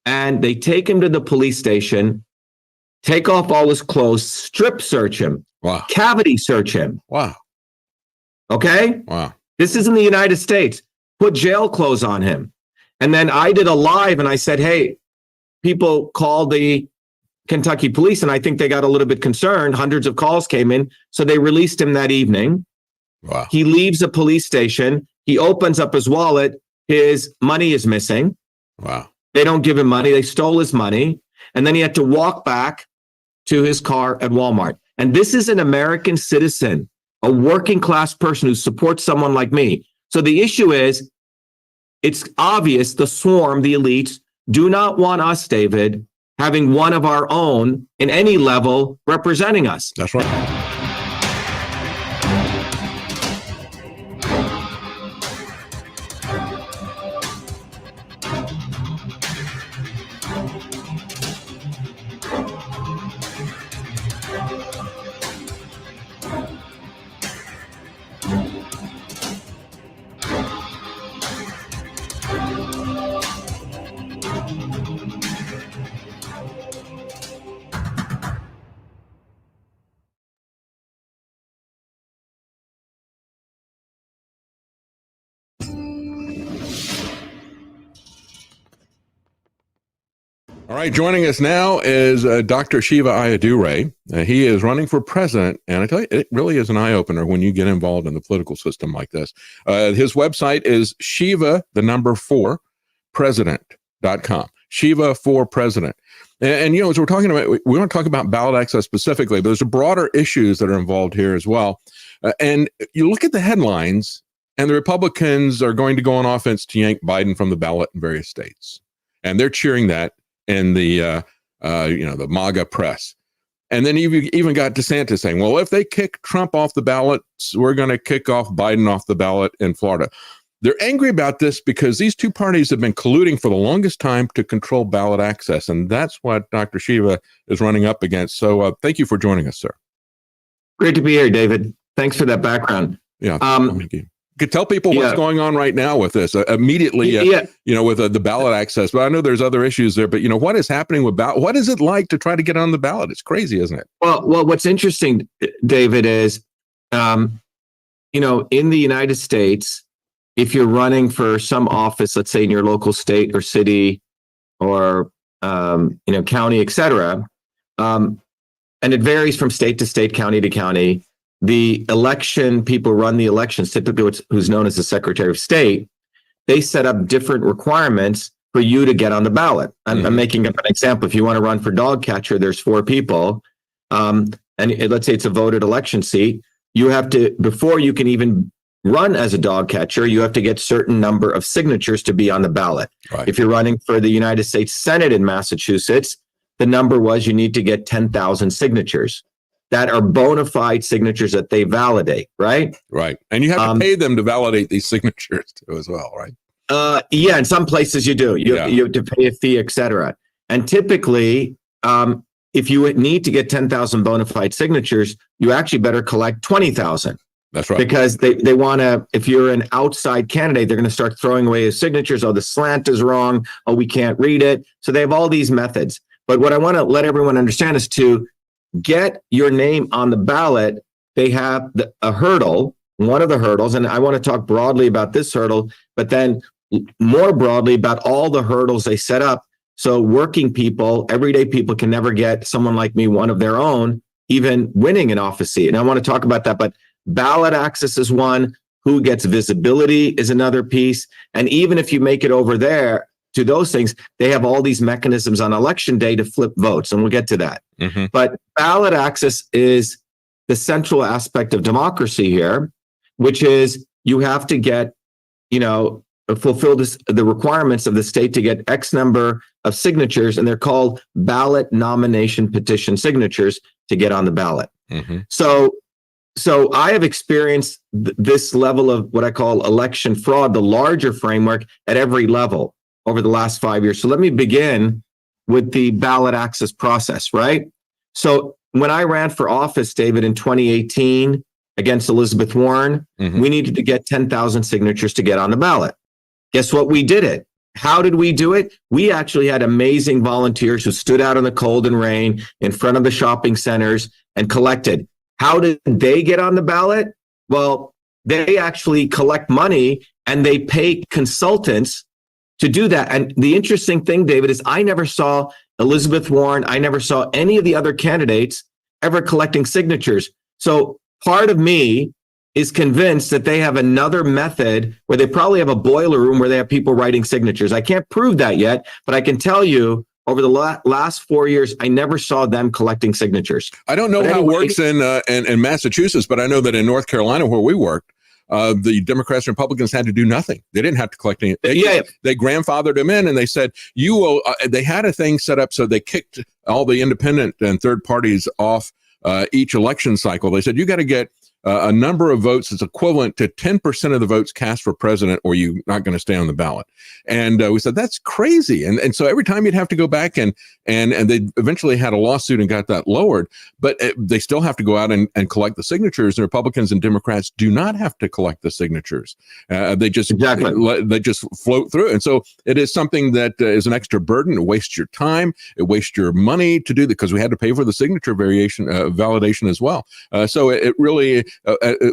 and they take him to the police station, take off all his clothes, strip search him, Wow. cavity search him. Wow. Okay? Wow. This is in the United States. Put jail clothes on him. And then I did a live and I said, hey, people called the Kentucky police, and I think they got a little bit concerned. Hundreds of calls came in. So they released him that evening. Wow. He leaves a police station. He opens up his wallet. His money is missing. Wow. They don't give him money. They stole his money. And then he had to walk back to his car at Walmart. And this is an American citizen, a working class person who supports someone like me. So the issue is, it's obvious the swarm, the elites, do not want us, David, having one of our own in any level representing us. That's right. All right, joining us now is Dr.SHIVA Ayyadurai. He is running for president, and I tell you, it really is an eye-opener when you get involved in the political system like this. His website is Shiva, the number 4, president.com. Shiva for president. And, you know, as we're talking about, we want to talk about ballot access specifically, but there's broader issues that are involved here as well. And you look at the headlines, and the Republicans are going to go on offense to yank Biden from the ballot in various states. And they're cheering that in the the MAGA press. And then you've even got DeSantis saying, well, if they kick Trump off the ballot, we're going to kick off Biden off the ballot in Florida. They're angry about this because these two parties have been colluding for the longest time to control ballot access. And that's what Dr. Shiva is running up against. So thank you for joining us, sir. Great to be here, David. Thanks for that background. Yeah. You could tell people what's going on right now with this immediately, with the ballot access. But I know there's other issues there. But, you know, what is happening with ballot? What is it like to try to get on the ballot? It's crazy, isn't it? Well, what's interesting, David, is, in the United States, if you're running for some office, let's say in your local state or city or, county, et cetera, and it varies from state to state, county to county. The election, people run the elections, typically who's known as the Secretary of State, they set up different requirements for you to get on the ballot. I'm making up an example. If you want to run for dog catcher, there's 4 people. And let's say it's a voted election seat. You have to, before you can even run as a dog catcher, you have to get certain number of signatures to be on the ballot. Right. If you're running for the United States Senate in Massachusetts, the number was you need to get 10,000 signatures. That are bona fide signatures that they validate, right? Right. And you have to pay them to validate these signatures too as well, right? In some places you do. You have to pay a fee, et cetera. And typically, if you need to get 10,000 bona fide signatures, you actually better collect 20,000. That's right. Because they want to, if you're an outside candidate, they're going to start throwing away his signatures. Oh, the slant is wrong. Oh, we can't read it. So they have all these methods. But what I want to let everyone understand is to get your name on the ballot, they have a hurdle, one of the hurdles, and I want to talk broadly about this hurdle, but then more broadly about all the hurdles they set up. So working people, everyday people can never get someone like me, one of their own, even winning an office seat. And I want to talk about that, but ballot access is one, who gets visibility is another piece. And even if you make it over there, to those things, they have all these mechanisms on election day to flip votes, and we'll get to that. Mm-hmm. But ballot access is the central aspect of democracy here, which is you have to get, fulfill the requirements of the state to get X number of signatures, and they're called ballot nomination petition signatures to get on the ballot. Mm-hmm. So I have experienced this level of what I call election fraud, the larger framework at every level over the last 5 years. So let me begin with the ballot access process, right? So when I ran for office, David, in 2018 against Elizabeth Warren, we needed to get 10,000 signatures to get on the ballot. Guess what? We did it. how did we do it? We actually had amazing volunteers who stood out in the cold and rain in front of the shopping centers and collected. How did they get on the ballot? Well, they actually collect money and they pay consultants to do that. And the interesting thing, David, is I never saw Elizabeth Warren, I never saw any of the other candidates ever collecting signatures. So part of me is convinced that they have another method where they probably have a boiler room where they have people writing signatures. I can't prove that yet, but I can tell you over the last 4 years, I never saw them collecting signatures. I don't know how it works in Massachusetts, but I know that in North Carolina where we worked, the Democrats and Republicans had to do nothing. They didn't have to collect any. They grandfathered them in and they said, you will, they had a thing set up so they kicked all the independent and third parties off each election cycle. They said, you got to get a number of votes that's equivalent to 10% of the votes cast for president, or you're not going to stay on the ballot. And we said, that's crazy. And so every time you'd have to go back and they eventually had a lawsuit and got that lowered, but they still have to go out and collect the signatures. The Republicans and Democrats do not have to collect the signatures. They just float through. And so it is something that is an extra burden. It wastes your time. It wastes your money to do that because we had to pay for the signature validation as well. So it really,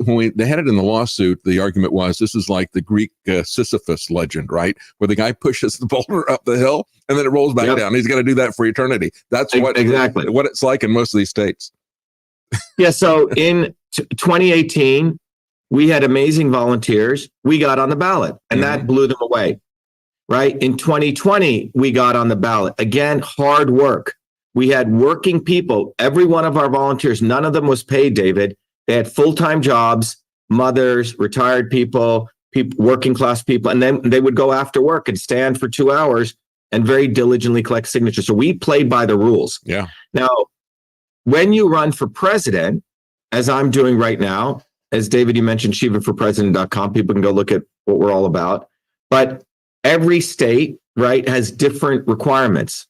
when they had it in the lawsuit, the argument was this is like the Greek Sisyphus legend, right? Where the guy pushes the boulder up the hill and then it rolls back down. He's got to do that for eternity. That's what it's like in most of these states. Yeah. So in 2018, we had amazing volunteers. We got on the ballot and that blew them away, right? In 2020, we got on the ballot. Again, hard work. We had working people. Every one of our volunteers, none of them was paid, David. They had full-time jobs, mothers, retired people, working class people, and then they would go after work and stand for 2 hours and very diligently collect signatures. So we played by the rules. Yeah. Now, when you run for president, as I'm doing right now, as David, you mentioned SHIVAforpresident.com, people can go look at what we're all about. But every state, right, has different requirements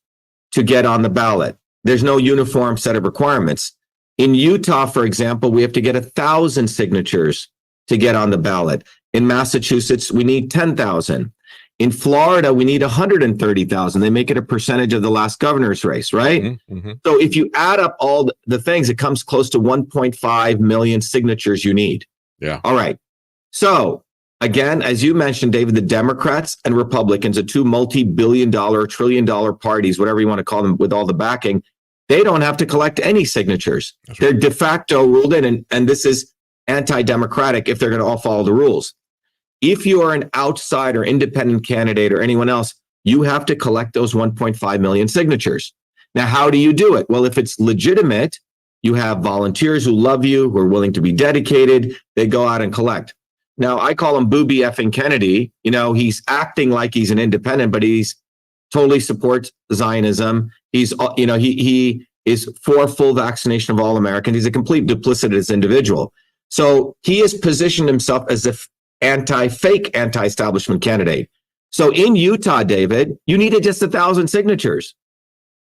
to get on the ballot. There's no uniform set of requirements. In Utah, for example, we have to get 1,000 signatures to get on the ballot. In Massachusetts, we need 10,000. In Florida, we need 130,000. They make it a percentage of the last governor's race, right? So if you add up all the things, it comes close to 1.5 million signatures you need. Yeah. All right. So again, as you mentioned, David, the Democrats and Republicans, the two multi-billion-dollar, trillion-dollar parties, whatever you want to call them, with all the backing, they don't have to collect any signatures. Right. They're de facto ruled in, and this is anti-democratic if they're going to all follow the rules. If you are an outsider, independent candidate, or anyone else, you have to collect those 1.5 million signatures. Now, how do you do it? Well, if it's legitimate, you have volunteers who love you, who are willing to be dedicated. They go out and collect. Now, I call him Booby effing Kennedy. You know, he's acting like he's an independent, but he's totally supports Zionism. He's, you know, he is for full vaccination of all Americans. He's a complete duplicitous individual. So he has positioned himself as a anti-fake, anti-establishment candidate. So in Utah, David, you needed just 1,000 signatures.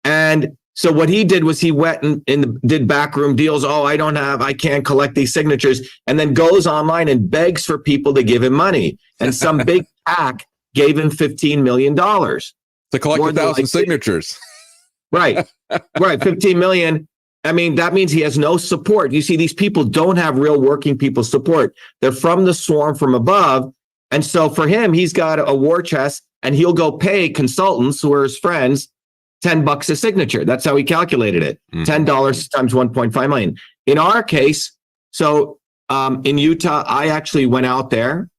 And so what he did was he went and did backroom deals. Oh, I can't collect these signatures. And then goes online and begs for people to give him money. And some big PAC gave him $15 million. To collect 1,000 signatures. Right. 15 million. I mean, that means he has no support. You see, these people don't have real working people support. They're from the swarm from above. And so for him, he's got a war chest and he'll go pay consultants who are his friends $10 a signature. That's how he calculated it. $10 times 1.5 million. In our case, so in Utah, I actually went out there.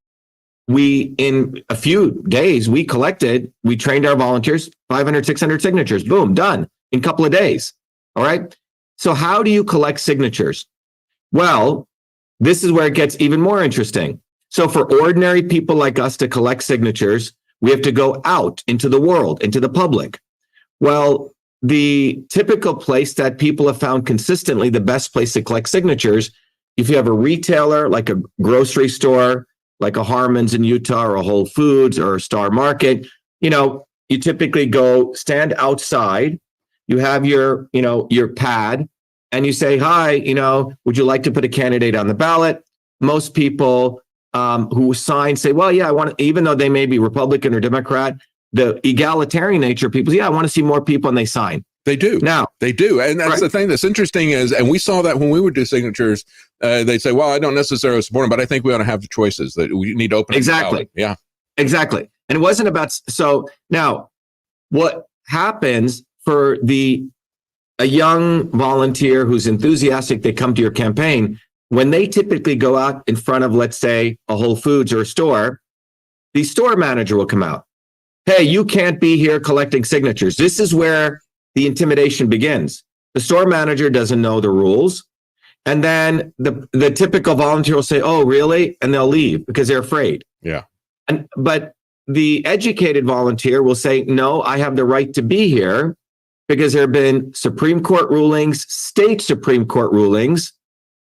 In a few days, we trained our volunteers, 500, 600 signatures. Boom, done in a couple of days. All right. So how do you collect signatures? Well, this is where it gets even more interesting. So for ordinary people like us to collect signatures, we have to go out into the world, into the public. Well, the typical place that people have found consistently the best place to collect signatures, if you have a retailer like a grocery store, like a Harmon's in Utah or a Whole Foods or a Star Market, you typically go stand outside. You have your pad and you say, hi, would you like to put a candidate on the ballot? Most people who sign say, well, yeah, I want to, even though they may be Republican or Democrat, the egalitarian nature of people, yeah, I want to see more people, and they sign. They do. Now they do. And that's right. the thing that's interesting is, and we saw that when we would do signatures, they'd say, well, I don't necessarily support them, but I think we ought to have the choices that we need to open. Exactly. Yeah, exactly. And it wasn't about, so now what happens for a young volunteer who's enthusiastic, they come to your campaign, when they typically go out in front of, let's say, a Whole Foods or a store, the store manager will come out. Hey, you can't be here collecting signatures. This is where the intimidation begins. The store manager doesn't know the rules. And then the typical volunteer will say, oh, really? And they'll leave because they're afraid. Yeah. But the educated volunteer will say, no, I have the right to be here because there have been Supreme Court rulings, state Supreme Court rulings.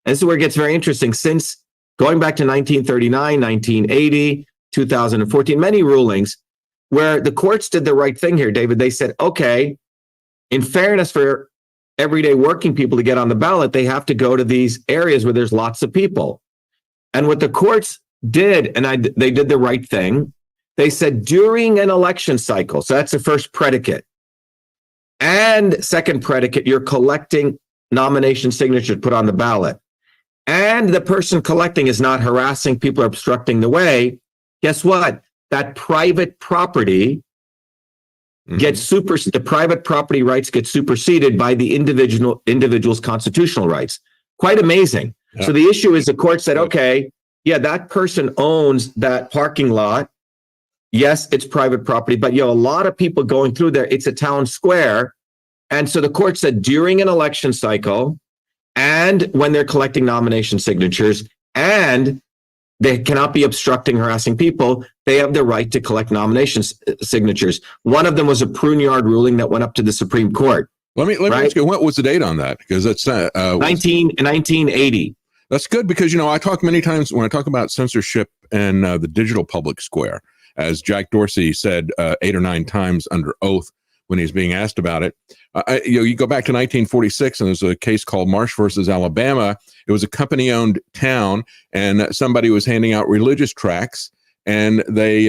And this is where it gets very interesting. Since going back to 1939, 1980, 2014, many rulings where the courts did the right thing here, David. They said, okay, in fairness for everyday working people to get on the ballot, they have to go to these areas where there's lots of people. And what the courts did, and they did the right thing, they said during an election cycle, so that's the first predicate, and second predicate, you're collecting nomination signatures put on the ballot, and the person collecting is not harassing people or obstructing the way, guess what? That private property gets the private property rights get superseded by the individual's constitutional rights. Quite amazing. Yeah. So the issue is the court said, okay, yeah, that person owns that parking lot. Yes, it's private property, but a lot of people going through there, it's a town square. And so the court said during an election cycle and when they're collecting nomination signatures and they cannot be obstructing, harassing people, they have the right to collect nomination signatures. One of them was a Pruneyard ruling that went up to the Supreme Court. Let me ask you, what was the date on that? Because it's 1980. That's good because, I talk many times when I talk about censorship and the digital public square, as Jack Dorsey said 8 or 9 times under oath when he's being asked about it. You go back to 1946 and there's a case called Marsh versus Alabama. It was a company-owned town and somebody was handing out religious tracts and they,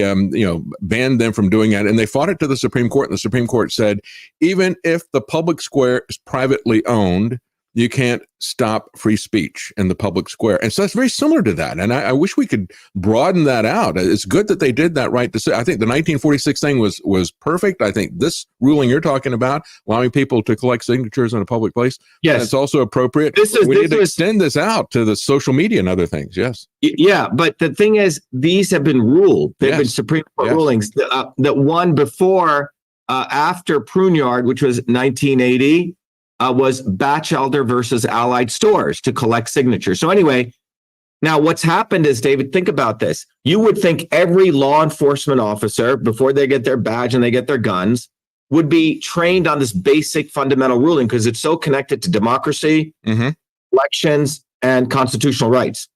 banned them from doing that. And they fought it to the Supreme Court. And the Supreme Court said, even if the public square is privately owned, you can't stop free speech in the public square. And so that's very similar to that. And I wish we could broaden that out. It's good that they did that right to say. I think the 1946 thing was perfect. I think this ruling you're talking about, allowing people to collect signatures in a public place, yes, it's also appropriate. We need to extend this out to the social media and other things. Yes. Yeah. But the thing is, these have been ruled. They've been Supreme Court rulings. The one before, after Pruneyard, which was 1980, was Batchelder versus Allied Stores to collect signatures. So anyway, now what's happened is, David, think about this. You would think every law enforcement officer, before they get their badge and they get their guns, would be trained on this basic fundamental ruling because it's so connected to democracy, elections, and constitutional rights.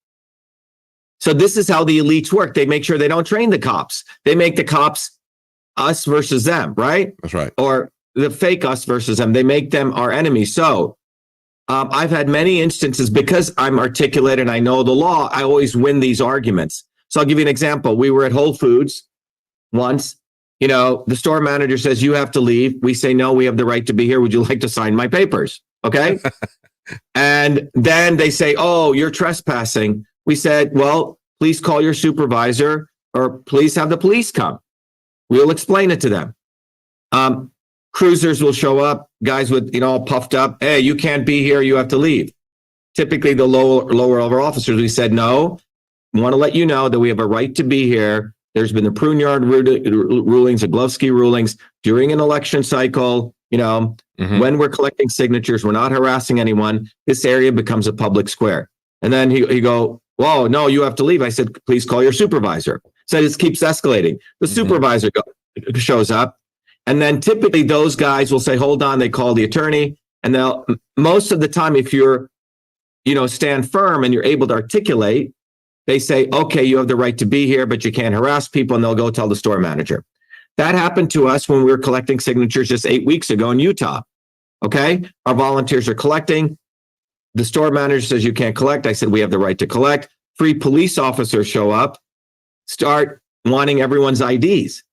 So this is how the elites work. They make sure they don't train the cops. They make the cops us versus them, right? That's right. Or the fake us versus them. They make them our enemies. So I've had many instances because I'm articulate and I know the law, I always win these arguments. So I'll give you an example. We were at Whole Foods once, the store manager says, you have to leave. We say, no, we have the right to be here. Would you like to sign my papers? Okay. And then they say, oh, you're trespassing. We said, well, please call your supervisor or please have the police come. We'll explain it to them. Cruisers will show up, guys with, all puffed up. Hey, you can't be here. You have to leave. Typically, the lower level officers, we said, no, we want to let you know that we have a right to be here. There's been the Pruneyard rulings, the Glovsky rulings during an election cycle. When we're collecting signatures, we're not harassing anyone. This area becomes a public square. And then he go, whoa, no, you have to leave. I said, please call your supervisor. So it keeps escalating. The supervisor shows up. And then typically those guys will say, hold on, they call the attorney. And they'll, most of the time, if you're, stand firm and you're able to articulate, they say, okay, you have the right to be here, but you can't harass people. And they'll go tell the store manager. That happened to us when we were collecting signatures just 8 weeks ago in Utah. Okay. Our volunteers are collecting. The store manager says you can't collect. I said, we have the right to collect. 3 police officers show up, start wanting everyone's IDs.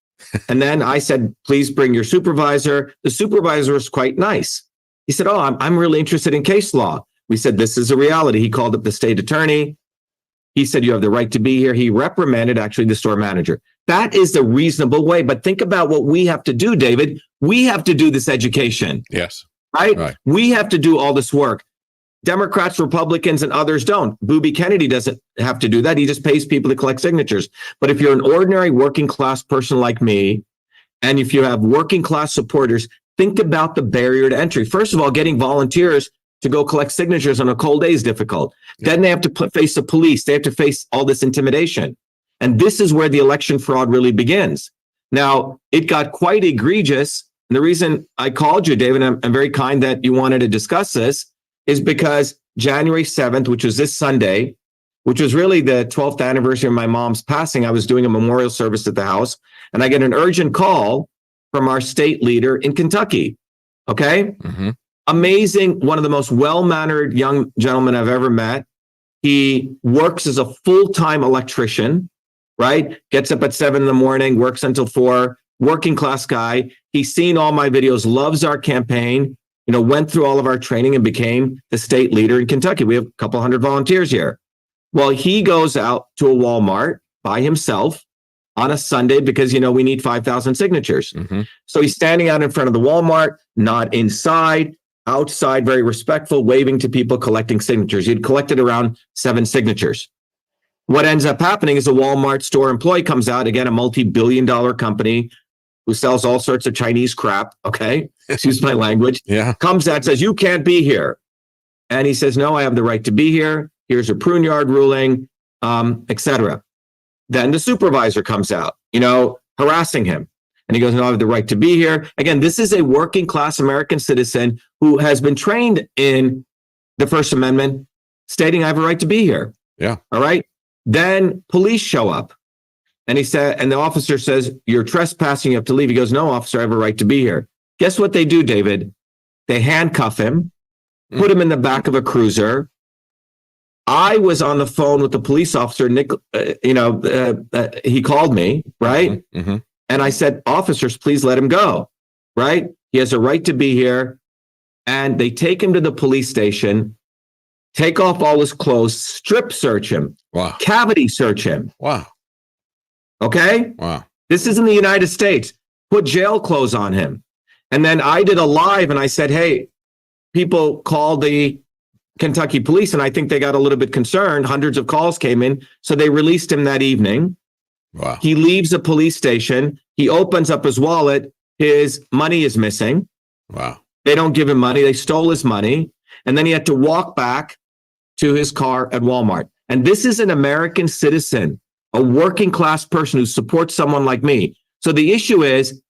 And then I said, please bring your supervisor. The supervisor was quite nice. He said, oh, I'm really interested in case law. We said, this is a reality. He called up the state attorney. He said, you have the right to be here. He reprimanded actually the store manager. That is the reasonable way. But think about what we have to do, David. We have to do this education. Yes. Right? We have to do all this work. Democrats, Republicans, and others don't. Booby Kennedy doesn't have to do that. He just pays people to collect signatures. But if you're an ordinary working class person like me, and if you have working class supporters, think about the barrier to entry. First of all, getting volunteers to go collect signatures on a cold day is difficult. Yeah. Then they have to face the police. They have to face all this intimidation. And this is where the election fraud really begins. Now, it got quite egregious. And the reason I called you, David, I'm very kind that you wanted to discuss this, is because January 7th, which was this Sunday, which was really the 12th anniversary of my mom's passing, I was doing a memorial service at the house, and I get an urgent call from our state leader in Kentucky. Okay? Mm-hmm. Amazing, one of the most well-mannered young gentlemen I've ever met. He works as a full-time electrician, right? Gets up at 7 a.m, works until 4, working class guy. He's seen all my videos, loves our campaign, went through all of our training and became the state leader in Kentucky. We have a couple hundred volunteers here. Well, he goes out to a Walmart by himself on a Sunday because, we need 5,000 signatures. Mm-hmm. So he's standing out in front of the Walmart, not inside, outside, very respectful, waving to people, collecting signatures. He'd collected around 7 signatures. What ends up happening is a Walmart store employee comes out, again, a multi-billion-dollar company who sells all sorts of Chinese crap, okay? Excuse my language. Yeah. Comes out, says, you can't be here. And he says, no, I have the right to be here. Here's a prune yard ruling, etc. Then the supervisor comes out, harassing him. And he goes, no, I have the right to be here. Again, this is a working class American citizen who has been trained in the First Amendment, stating I have a right to be here. Yeah. All right. Then police show up. And the officer says, you're trespassing, you have to leave. He goes, no, officer, I have a right to be here. Guess what they do, David? They handcuff him, put him in the back of a cruiser. I was on the phone with the police officer, Nick, he called me, right? Mm-hmm. Mm-hmm. And I said, officers, please let him go, right? He has a right to be here. And they take him to the police station, take off all his clothes, strip search him, wow, cavity search him. Wow. Okay? Wow. This is in the United States. Put jail clothes on him. And then I did a live and I said, hey, people called the Kentucky police and I think they got a little bit concerned. Hundreds of calls came in. So they released him that evening. Wow. He leaves the police station. He opens up his wallet. His money is missing. Wow. They don't give him money. They stole his money. And then he had to walk back to his car at Walmart. And this is an American citizen, a working class person who supports someone like me. So the issue is,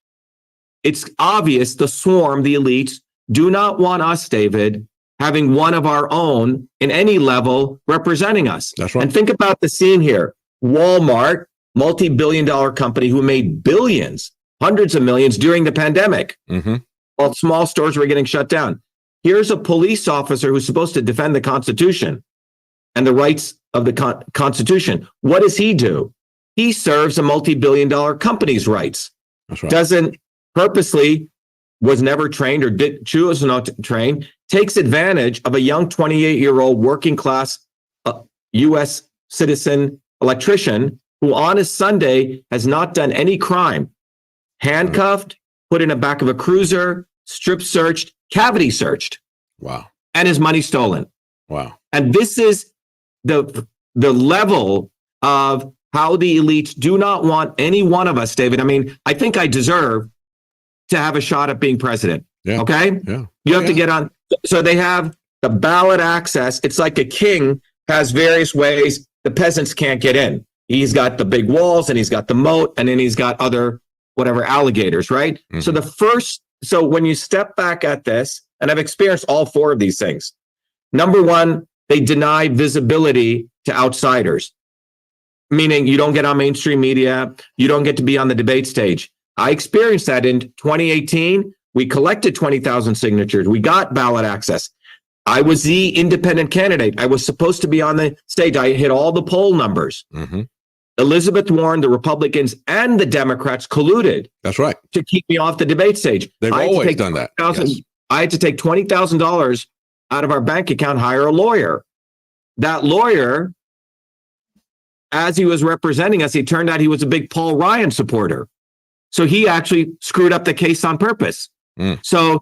it's obvious the swarm, the elites, do not want us, David, having one of our own in any level representing us. That's right. And think about the scene here. Walmart, multi-billion-dollar company who made billions, hundreds of millions during the pandemic, while small stores were getting shut down. Here's a police officer who's supposed to defend the Constitution and the rights of the Constitution. What does he do? He serves a multi-billion-dollar company's rights. That's right. Doesn't purposely, was never trained or did choose not to train, takes advantage of a young 28-year-old working class U.S. citizen electrician who on a Sunday has not done any crime. Handcuffed, put in the back of a cruiser, strip searched, cavity searched. Wow. And his money stolen. Wow. And this is the level of how the elites do not want any one of us, David. I mean, I think I deserve to have a shot at being president. Yeah. Okay? Yeah. You have to get on. So they have the ballot access. It's like a king has various ways the peasants can't get in. He's got the big walls and he's got the moat and then he's got other whatever alligators, right? Mm-hmm. So when you step back at this, and I've experienced all 4 of these things. Number one, they deny visibility to outsiders, meaning you don't get on mainstream media. You don't get to be on the debate stage. I experienced that in 2018. We collected 20,000 signatures. We got ballot access. I was the independent candidate. I was supposed to be on the stage. I hit all the poll numbers. Mm-hmm. Elizabeth Warren, the Republicans, and the Democrats colluded. That's right. To keep me off the debate stage. They've always done that. Yes. I had to take $20,000 out of our bank account, hire a lawyer. That lawyer, as he was representing us, he turned out he was a big Paul Ryan supporter. So he actually screwed up the case on purpose. So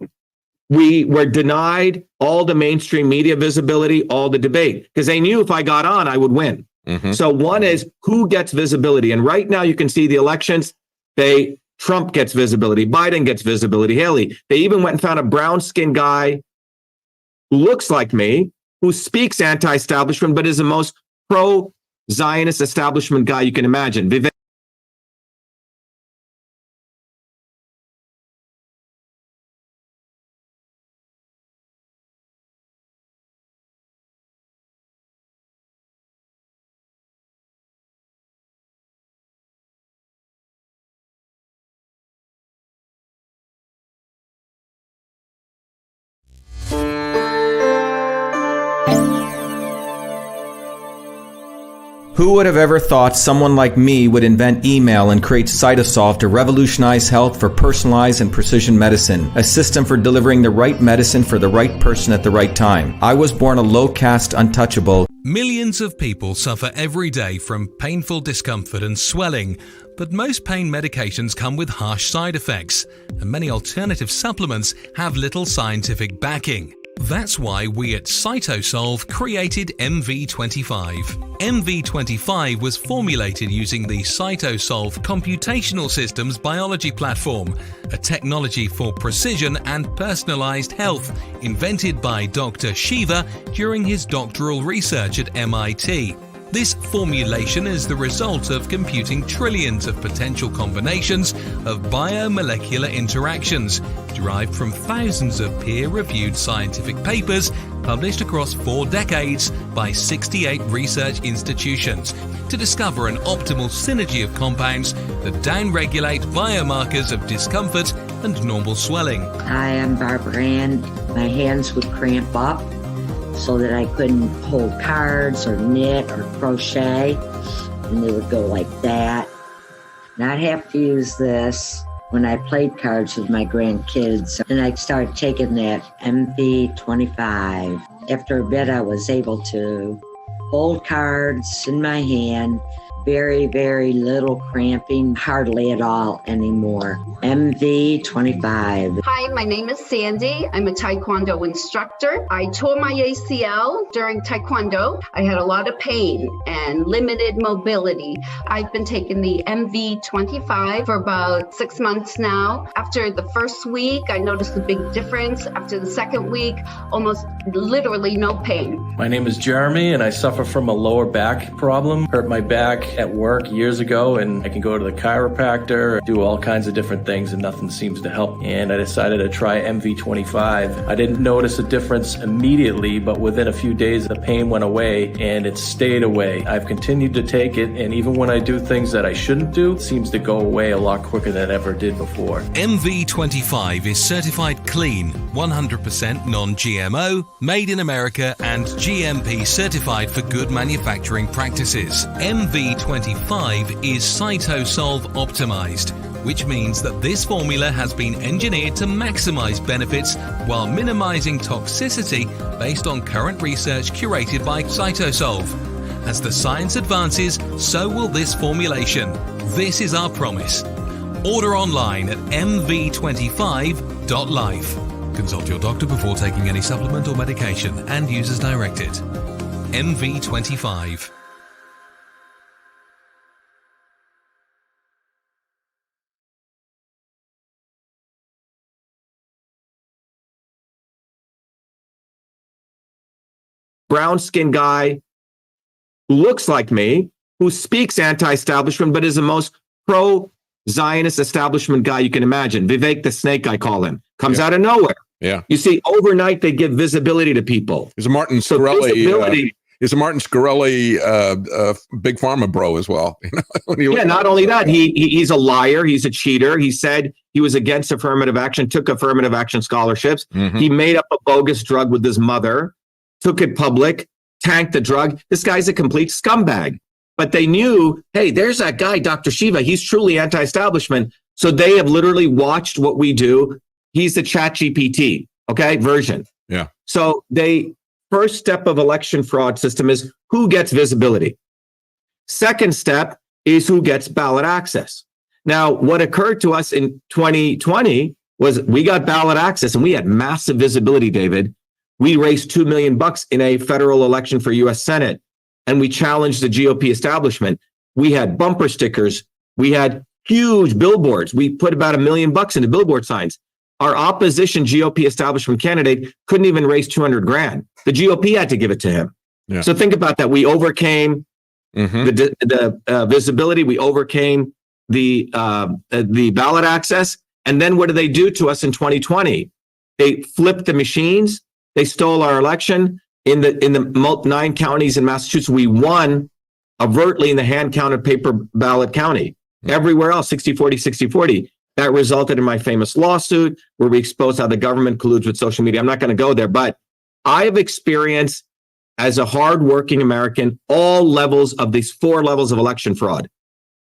we were denied all the mainstream media visibility, all the debate, because they knew if I got on, I would win. So one is who gets visibility. And right now you can see the elections, Trump gets visibility, Biden gets visibility, Haley. They even went and found a brown-skinned guy who looks like me, who speaks anti-establishment, but is the most pro-Zionist establishment guy you can imagine. Who would have ever thought someone like me would invent email and create CytoSolve to revolutionize health for personalized and precision medicine, a system for delivering the right medicine for the right person at the right time? I was born a low-caste untouchable. Millions of people suffer every day from painful discomfort and swelling, but most pain medications come with harsh side effects, and many alternative supplements have little scientific backing. That's why we at CytoSolve created MV25. MV25 was formulated using the CytoSolve Computational Systems Biology Platform, a technology for precision and personalized health invented by Dr. Shiva during his doctoral research at MIT. This formulation is the result of computing trillions of potential combinations of biomolecular interactions derived from thousands of peer-reviewed scientific papers published across 4 decades by 68 research institutions to discover an optimal synergy of compounds that downregulate biomarkers of discomfort and normal swelling. Hi, I'm Barbara Ann. My hands would cramp up so that I couldn't hold cards or knit or crochet, and they would go like that. And I'd have to use this when I played cards with my grandkids, and I started taking that MV25. After a bit, I was able to hold cards in my hand, very, very little cramping, hardly at all anymore. MV25. Hi, my name is Sandy. I'm a Taekwondo instructor. I tore my ACL during Taekwondo. I had a lot of pain and limited mobility. I've been taking the MV25 for about 6 months now. After the first week, I noticed a big difference. After the second week, almost literally no pain. My name is Jeremy, and I suffer from a lower back problem. Hurt my back at work years ago, and I can go to the chiropractor, do all kinds of different things, and nothing seems to help. And I decided to try MV25. I didn't notice a difference immediately, but within a few days, the pain went away, and it stayed away. I've continued to take it, and even when I do things that I shouldn't do, it seems to go away a lot quicker than it ever did before. MV25 is certified clean, 100% non-GMO, made in America, and GMP certified for good manufacturing practices. MV25 is CytoSolve optimized, which means that this formula has been engineered to maximize benefits while minimizing toxicity based on current research curated by CytoSolve. As the science advances, so will this formulation. This is our promise. Order online at mv25.life. Consult your doctor before taking any supplement or medication and use as directed. MV25. Brown-skinned guy who looks like me, who speaks anti-establishment, but is the most pro-Zionist establishment guy you can imagine. Vivek the Snake, I call him. Comes out of nowhere. Yeah. You see, overnight they give visibility to people. He's a Martin Scarelli. He's a Martin Scarelli, big pharma bro as well. Yeah, not only that, he's a liar. He's a cheater. He said he was against affirmative action, took affirmative action scholarships. He made up a bogus drug with his mother, took it public, tanked the drug. This guy's a complete scumbag. but they knew, hey, there's that guy, Dr. Shiva. He's truly anti-establishment. So they have literally watched what we do. He's the ChatGPT, okay, version. Yeah. So first step of election fraud system is who gets visibility. Second step is who gets ballot access. Now, what occurred to us in 2020 was we got ballot access and we had massive visibility, David. We raised $2 million in a federal election for US Senate, and we challenged the GOP establishment. We had bumper stickers. We had huge billboards. We put about $1 million into billboard signs. Our opposition GOP establishment candidate couldn't even raise $200,000. The GOP had to give it to him. Yeah. So think about that. We overcame the visibility. We overcame the ballot access. And then what did they do to us in 2020? They flipped the machines. They stole our election. In the 9 counties in Massachusetts, we won overtly in the hand-counted paper ballot county. Everywhere else, 60-40, 60-40. That resulted in my famous lawsuit where we exposed how the government colludes with social media. I'm not going to go there, but I have experienced as a hardworking American all levels of these 4 levels of election fraud.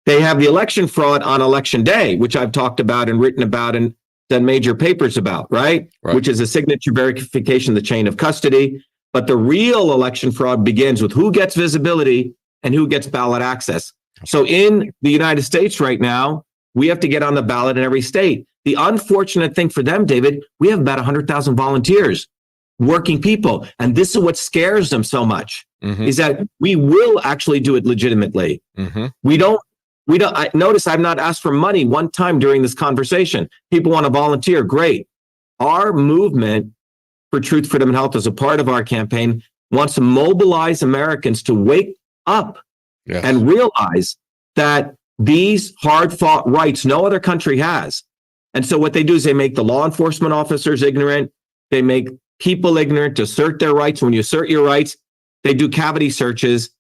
They have the election fraud on election day, which I've talked about and written about and done major papers about, right? Which is a signature verification, the chain of custody. But the real election fraud begins with who gets visibility and who gets ballot access. So in the United States right now, we have to get on the ballot in every state. The unfortunate thing for them, David, we have about 100,000 volunteers, working people. And this is what scares them so much, is that we will actually do it legitimately. Notice I've not asked for money one time during this conversation. People want to volunteer. Great. Our movement for Truth, Freedom, and Health as a part of our campaign wants to mobilize Americans to wake up and realize that these hard-fought rights no other country has. And so what they do is they make the law enforcement officers ignorant. They make people ignorant to assert their rights. When you assert your rights, they do cavity searches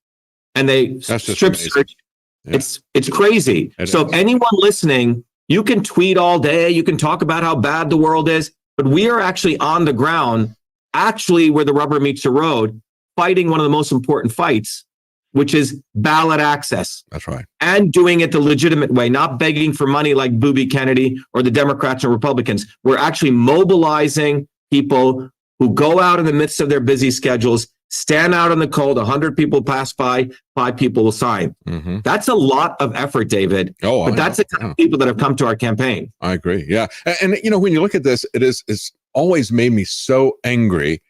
and they strip search. Yeah. It's crazy. So if anyone listening, you can tweet all day. You can talk about how bad the world is, but we are actually on the ground, actually where the rubber meets the road, fighting one of the most important fights, which is ballot access. That's right. And doing it the legitimate way, not begging for money like Booby Kennedy or the Democrats or Republicans. We're actually mobilizing people who go out in the midst of their busy schedules, stand out in the cold, 100 people pass by, 5 people will sign. That's a lot of effort, David. But that's the kind of people that have come to our campaign. I agree. Yeah. And you know, when you look at this, it's always made me so angry.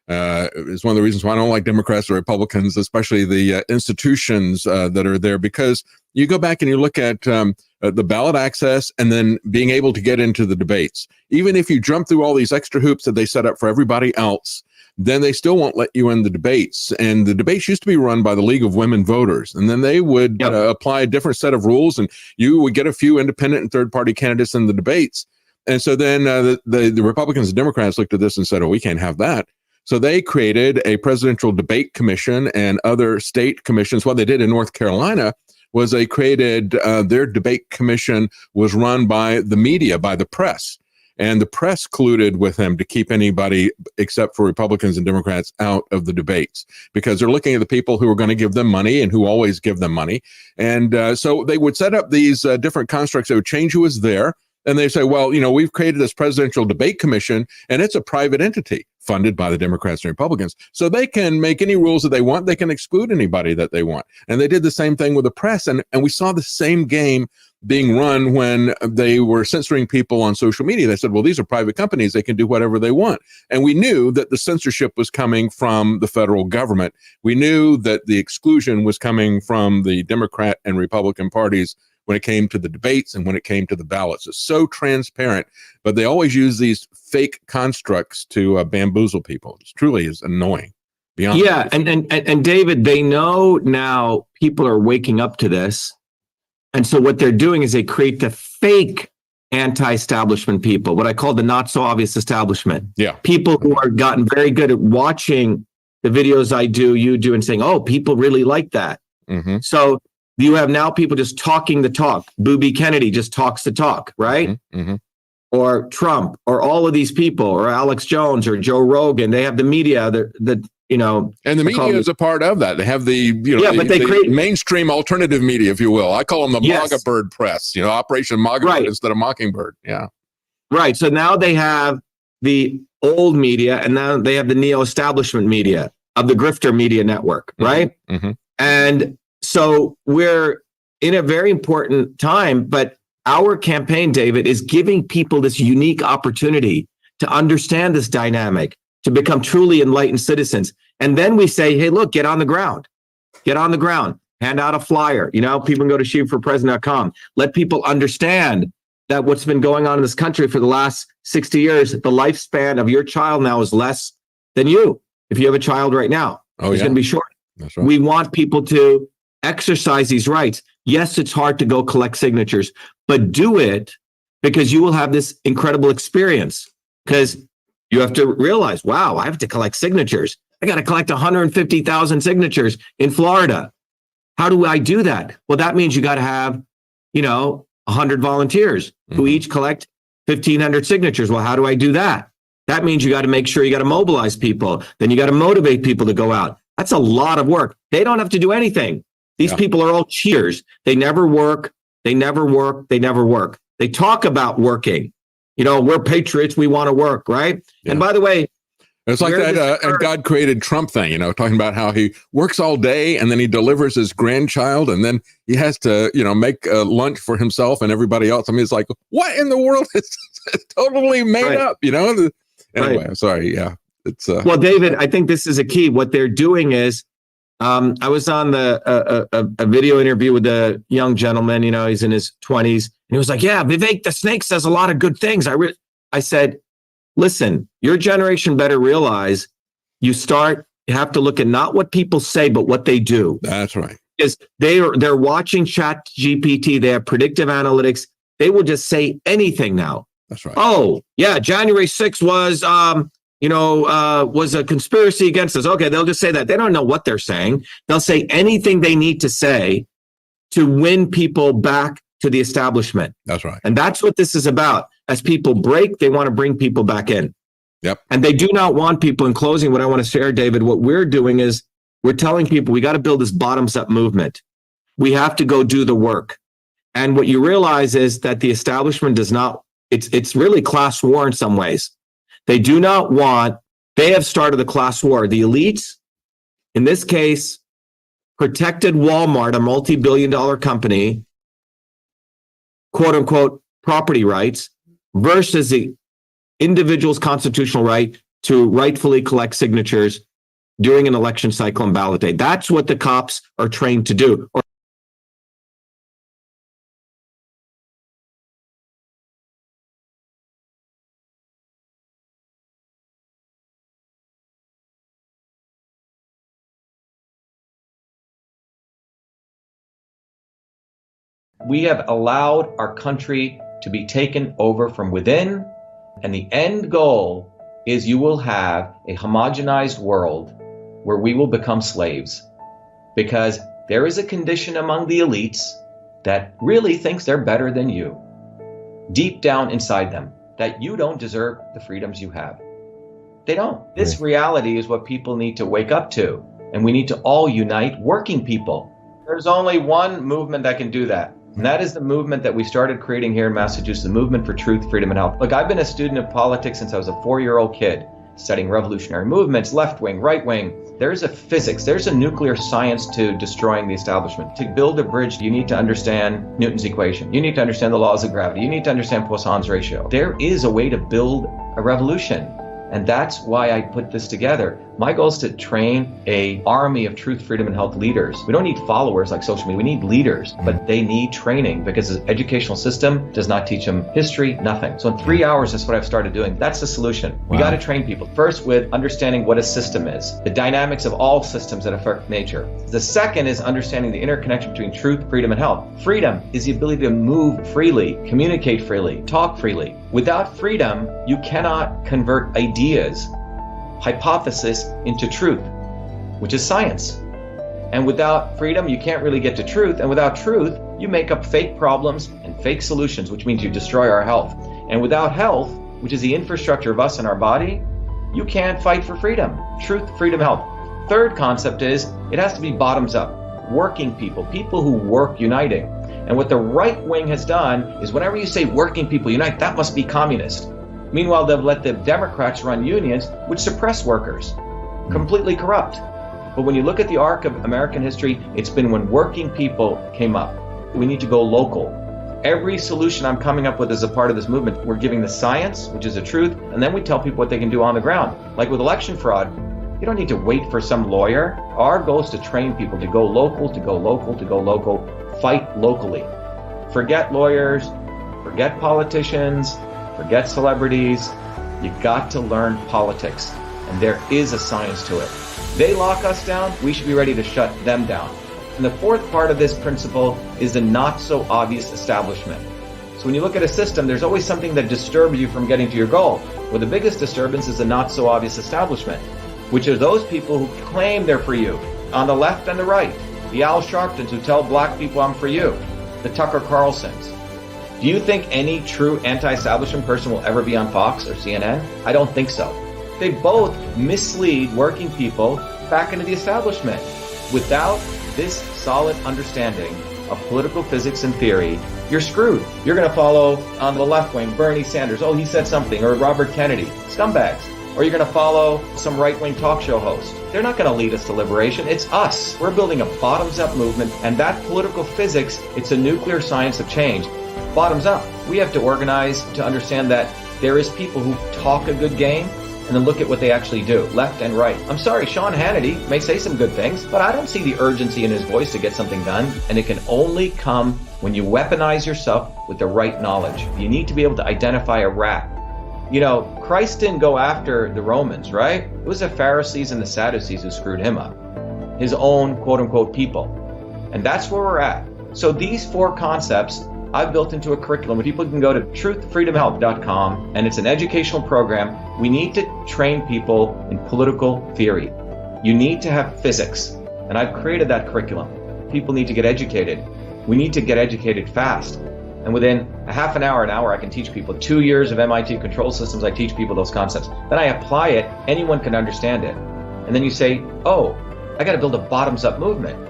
It's one of the reasons why I don't like Democrats or Republicans, especially the institutions that are there, because you go back and you look at the ballot access and then being able to get into the debates. Even if you jump through all these extra hoops that they set up for everybody else, then they still won't let you in the debates. And the debates used to be run by the League of Women Voters. And then they would apply a different set of rules, and you would get a few independent and third-party candidates in the debates. And so then the Republicans and Democrats looked at this and said, oh, we can't have that. So they created a presidential debate commission and other state commissions. What they did in North Carolina was they created their debate commission was run by the media, by the press. And the press colluded with them to keep anybody except for Republicans and Democrats out of the debates, because they're looking at the people who are going to give them money and who always give them money. And so they would set up these different constructs. They would change who was there. And they say, well, you know, we've created this presidential debate commission, and it's a private entity funded by the Democrats and Republicans. So they can make any rules that they want. They can exclude anybody that they want. And they did the same thing with the press. And we saw the same game being run when they were censoring people on social media. They said, well, these are private companies. They can do whatever they want. And we knew that the censorship was coming from the federal government. We knew that the exclusion was coming from the Democrat and Republican parties when it came to the debates and when it came to the ballots. It's so transparent, but they always use these fake constructs to bamboozle people. It truly is annoying. Beyond and David, they know now people are waking up to this. And so what they're doing is they create the fake anti-establishment people, what I call the not so obvious establishment. Yeah. People who are gotten very good at watching the videos I do, you do, and saying, oh, people really like that. So you have now people just talking the talk. Booby Kennedy just talks the talk, right? Or Trump, or all of these people, or Alex Jones, or Joe Rogan. They have the media, the know, and the media is a part of that. They have the, but they create mainstream alternative media, if you will. I call them the Yes. MAGA bird press, Operation MAGA Right. bird instead of Mockingbird. Yeah. Right. So now they have the old media, and now they have the neo-establishment media of the grifter media network, right? Mm-hmm. And so we're in a very important time, but our campaign, David, is giving people this unique opportunity to understand this dynamic, to become truly enlightened citizens. And then we say, hey, look, get on the ground. Get on the ground. Hand out a flyer. People can go to shivaforpresident.com. Let people understand that what's been going on in this country for the last 60 years, the lifespan of your child now is less than you. If you have a child right now, it's going to be short. That's right. We want people to exercise these rights. Yes, it's hard to go collect signatures, but do it, because you will have this incredible experience. Because you have to realize, wow, I have to collect signatures. I got to collect 150,000 signatures in Florida. How do I do that? Well, that means you got to have, 100 volunteers who each collect 1,500 signatures. Well, how do I do that? That means you got to make sure you got to mobilize people. Then you got to motivate people to go out. That's a lot of work. They don't have to do anything. These people are all cheaters. They never work. They never work. They never work. They talk about working. We're patriots. We want to work, right? Yeah. And by the way, it's like that and God created Trump thing, talking about how he works all day and then he delivers his grandchild and then he has to, make lunch for himself and everybody else. I mean, it's like, what in the world? It's totally made up, Anyway, right. Sorry. Yeah. It's well, David, I think this is a key. What they're doing is, I was on a video interview with a young gentleman, he's in his 20s. And he was like, yeah, Vivek, the snake says a lot of good things. I said, listen, your generation better realize you have to look at not what people say, but what they do. That's right. Because they're watching Chat GPT. They have predictive analytics. They will just say anything now. That's right. Oh, yeah, January 6th was a conspiracy against us. Okay, they'll just say that. They don't know what they're saying. They'll say anything they need to say to win people back to the establishment. That's right. And that's what this is about. As people break, they want to bring people back in. Yep. And they do not want people. In closing, what I want to share, David, what we're doing is we're telling people we got to build this bottoms-up movement. We have to go do the work. And what you realize is that the establishment does not, it's really class war in some ways. They do not want, they have started the class war. The elites, in this case, protected Walmart, a multi-billion-dollar company, quote unquote, property rights, versus the individual's constitutional right to rightfully collect signatures during an election cycle and ballot day. That's what the cops are trained to do. We have allowed our country to be taken over from within, and the end goal is you will have a homogenized world where we will become slaves, because there is a condition among the elites that really thinks they're better than you, deep down inside them, that you don't deserve the freedoms you have. They don't. This reality is what people need to wake up to, and we need to all unite, working people. There's only one movement that can do that. And that is the movement that we started creating here in Massachusetts, the movement for truth, freedom, and health. Look, I've been a student of politics since I was a 4-year-old kid, studying revolutionary movements, left wing, right wing. There's a physics, there's a nuclear science to destroying the establishment. To build a bridge, you need to understand Newton's equation. You need to understand the laws of gravity. You need to understand Poisson's ratio. There is a way to build a revolution. And that's why I put this together. My goal is to train an army of truth, freedom, and health leaders. We don't need followers like social media. We need leaders, but they need training because the educational system does not teach them history, nothing. So in 3 hours, that's what I've started doing. That's the solution. We got to train people. First, with understanding what a system is, the dynamics of all systems that affect nature. The second is understanding the interconnection between truth, freedom, and health. Freedom is the ability to move freely, communicate freely, talk freely. Without freedom, you cannot convert ideas, hypothesis into truth, which is science. And without freedom, you can't really get to truth. And without truth, you make up fake problems and fake solutions, which means you destroy our health. And without health, which is the infrastructure of us and our body, you can't fight for freedom. Truth, freedom, health. third concept is it has to be bottoms up. Working people, people who work uniting. And what the right wing has done is whenever you say working people unite, that must be communist. Meanwhile, they've let the Democrats run unions, which suppress workers. Completely corrupt. But when you look at the arc of American history, it's been when working people came up. We need to go local. Every solution I'm coming up with as a part of this movement, we're giving the science, which is the truth, and then we tell people what they can do on the ground. Like with election fraud, you don't need to wait for some lawyer. Our goal is to train people to go local, to go local, to go local, fight locally. Forget lawyers, forget politicians, forget celebrities. You got to learn politics, and there is a science to it. They lock us down, we should be ready to shut them down. And the fourth part of this principle is the not so obvious establishment. So when you look at a system, there's always something that disturbs you from getting to your goal. Well, the biggest disturbance is the not so obvious establishment, which are those people who claim they're for you, on the left and the right. The Al Sharptons who tell black people I'm for you. The Tucker Carlsons. Do you think any true anti-establishment person will ever be on Fox or CNN? I don't think so. They both mislead working people back into the establishment. Without this solid understanding of political physics and theory, you're screwed. You're going to follow on the left wing Bernie Sanders. Oh, he said something. Or Robert Kennedy. Scumbags. Or you're going to follow some right-wing talk show host. They're not going to lead us to liberation. It's us. We're building a bottoms-up movement, and that political physics, it's a nuclear science of change. Bottoms up. We have to organize to understand that there is people who talk a good game, and then look at what they actually do, left and right. I'm sorry, Sean Hannity may say some good things, but I don't see the urgency in his voice to get something done, and it can only come when you weaponize yourself with the right knowledge. You need to be able to identify a rat. You know, Christ didn't go after the Romans, right? It was the Pharisees and the Sadducees who screwed him up. His own quote-unquote people. And that's where we're at. So these four concepts I've built into a curriculum where people can go to truthfreedomhealth.com, and it's an educational program. We need to train people in political theory. You need to have physics, and I've created that curriculum. People need to get educated. We need to get educated fast. And within a half an hour, I can teach people. 2 years of MIT control systems, I teach people those concepts. Then I apply it, anyone can understand it. And then you say, oh, I got to build a bottoms-up movement.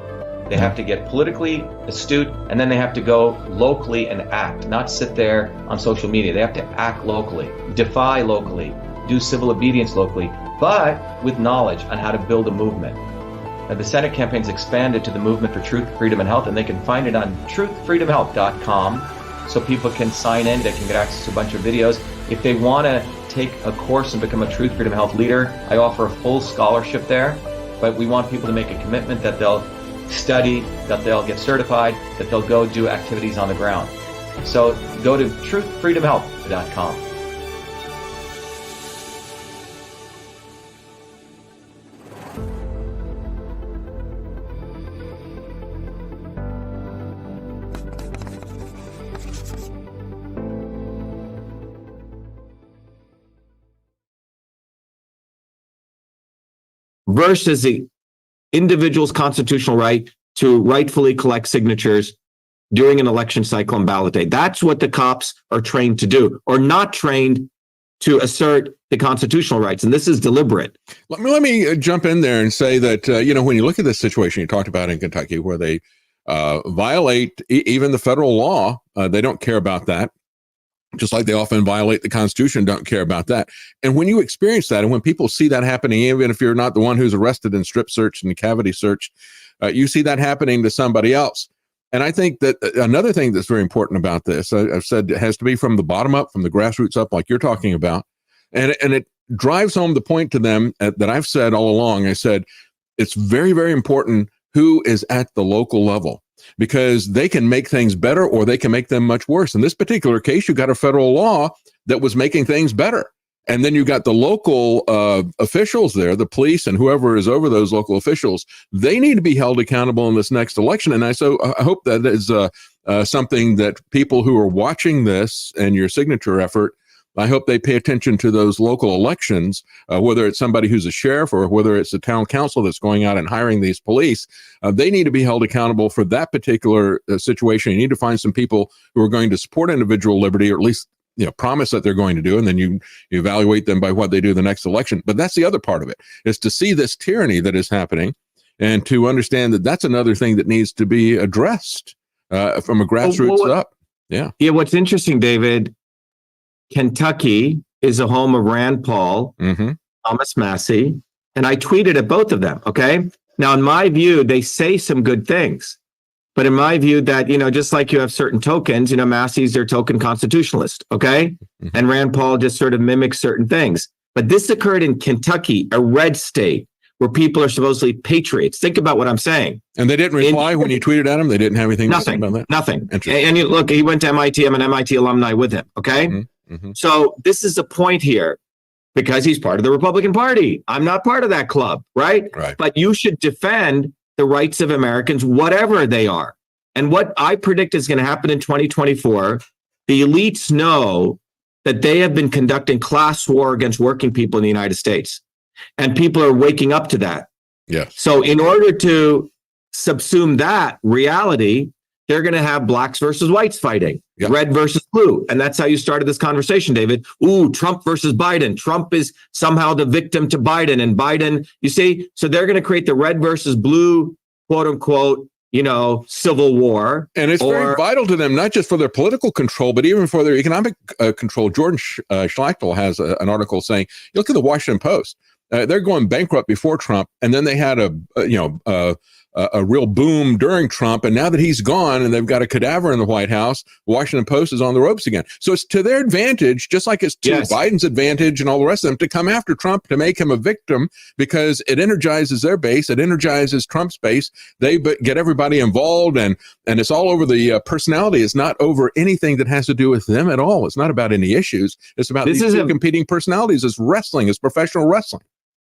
They have to get politically astute, and then they have to go locally and act, not sit there on social media. They have to act locally, defy locally, do civil obedience locally, but with knowledge on how to build a movement. Now, the Senate campaign's expanded to the Movement for Truth, Freedom, and Health, and they can find it on truthfreedomhealth.com, so people can sign in, they can get access to a bunch of videos. If they want to take a course and become a Truth, Freedom, Health leader, I offer a full scholarship there, but we want people to make a commitment that they'll study, that they'll get certified, that they'll go do activities on the ground. So go to truthfreedomhealth.com. Versus the individual's constitutional right to rightfully collect signatures during an election cycle and ballot day. That's what the cops are trained to do, or not trained to assert the constitutional rights. And this is deliberate. Let me jump in there and say that, when you look at this situation you talked about in Kentucky, where they violate even the federal law, they don't care about that. Just like they often violate the Constitution, don't care about that. And when you experience that, and when people see that happening, even if you're not the one who's arrested and strip searched and cavity searched, you see that happening to somebody else. And I think that another thing that's very important about this, I've said, it has to be from the bottom up, from the grassroots up, like you're talking about. And it drives home the point to them that I've said all along. I said, it's very, very important who is at the local level, because they can make things better or they can make them much worse. In this particular case, you got a federal law that was making things better. And then you got the local officials there, the police and whoever is over those local officials. They need to be held accountable in this next election. And I hope that is something that people who are watching this and your signature effort, I hope they pay attention to those local elections, whether it's somebody who's a sheriff or whether it's the town council that's going out and hiring these police. They need to be held accountable for that particular situation. You need to find some people who are going to support individual liberty, or at least promise that they're going to do, and then you evaluate them by what they do the next election. But that's the other part of it, is to see this tyranny that is happening and to understand that that's another thing that needs to be addressed from a grassroots up. Yeah. Yeah. What's interesting, David, Kentucky is a home of Rand Paul, Thomas Massey, and I tweeted at both of them. Okay. Now, in my view, they say some good things, but in my view that, just like you have certain tokens, Massey's their token constitutionalist. Okay. And Rand Paul just sort of mimics certain things. But this occurred in Kentucky, a red state, where people are supposedly patriots. Think about what I'm saying. And they didn't reply when you tweeted at them? They didn't have anything to say about that? Nothing. And look, he went to MIT. I'm an MIT alumni with him. Okay. So this is the point here, because he's part of the Republican Party. I'm not part of that club, right? But you should defend the rights of Americans, whatever they are. And what I predict is going to happen in 2024, the elites know that they have been conducting class war against working people in the United States. And people are waking up to that. Yes. So in order to subsume that reality, they're going to have blacks versus whites fighting, red versus blue. And that's how you started this conversation, David. Ooh, Trump versus Biden. Trump is somehow the victim to Biden. And Biden, you see, so they're going to create the red versus blue, quote unquote, civil war. And it's very vital to them, not just for their political control, but even for their economic control. Jordan Schachtel has an article saying, you look at the Washington Post. They're going bankrupt before Trump, and then they had a real boom during Trump, and now that he's gone and they've got a cadaver in the White House, the Washington Post is on the ropes again. So it's to their advantage, just like it's to Biden's advantage and all the rest of them, to come after Trump, to make him a victim, because it energizes their base, it energizes Trump's base. They get everybody involved, and it's all over the personality. It's not over anything that has to do with them at all. It's not about any issues. It's about these two competing personalities. It's wrestling. It's professional wrestling.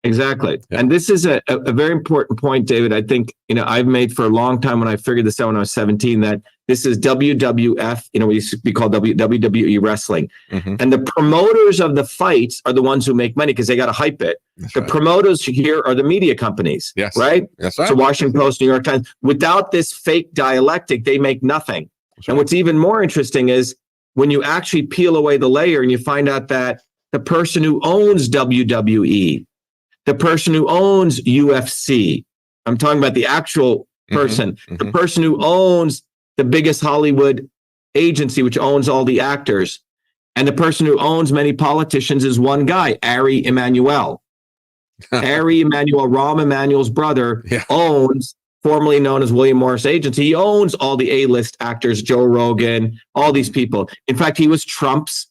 Exactly. Yeah. And this is a very important point, David. I think, I've made for a long time when I figured this out when I was 17, that this is WWF, we used to be called WWE wrestling. And the promoters of the fights are the ones who make money because they got to hype it. That's the promoters here are the media companies, right? That's right. So Washington Post, New York Times, without this fake dialectic, they make nothing. And what's even more interesting is when you actually peel away the layer and you find out that the person who owns WWE, the person who owns UFC, I'm talking about the actual person, the person who owns the biggest Hollywood agency, which owns all the actors, and the person who owns many politicians is one guy, Ari Emanuel. Ari Emanuel, Rahm Emanuel's brother, owns, formerly known as William Morris Agency. He owns all the A-list actors, Joe Rogan, all these people. In fact, he was Trump's